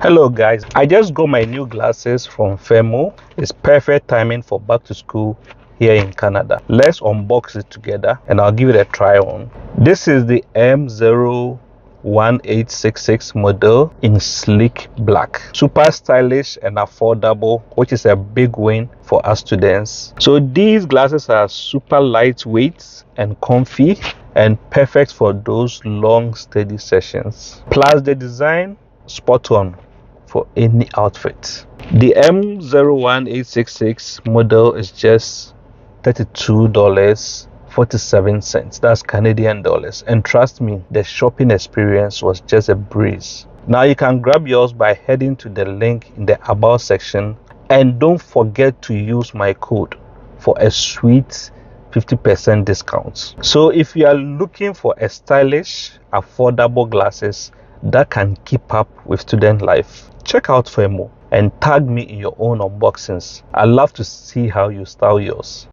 Hello guys, I just got my new glasses from Firmoo. It's perfect timing for back to school here in Canada. Let's unbox it together and I'll give it a try on. This is the M01866 model in sleek black. Super stylish and affordable, which is a big win for us students. So these glasses are super lightweight and comfy and perfect for those long study sessions. Plus the design, spot on for any outfit. The M01866 model is just $32.47. That's Canadian dollars, and trust me, the shopping experience was just a breeze. Now you can grab yours by heading to the link in the about section, and don't forget to use my code for a sweet 50% discount. So if you are looking for a stylish, affordable glasses that can keep up with student life, check out Firmoo and tag me in your own unboxings. I love to see how you style yours.